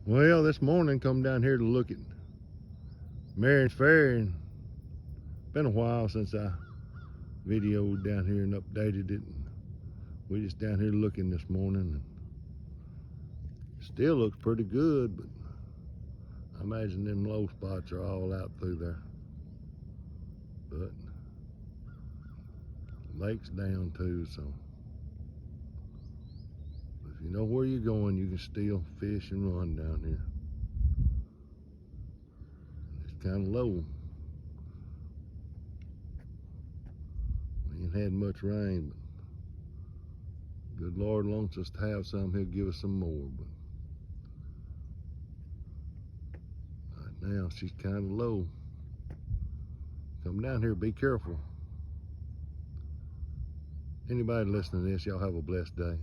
Well, this morning come down here to look at Marions Ferry, and been a while since I videoed down here and updated it. And we just down here looking this morning. And still looks pretty good, but I imagine them low spots are all out through there. But the lake's down too, so if you know where you're going, you can still fish and run down here. It's kind of low. We ain't had much rain, but good Lord wants us to have some, he'll give us some more. But right now she's kind of low. Come down here, be careful. Anybody listening to this, y'all have a blessed day.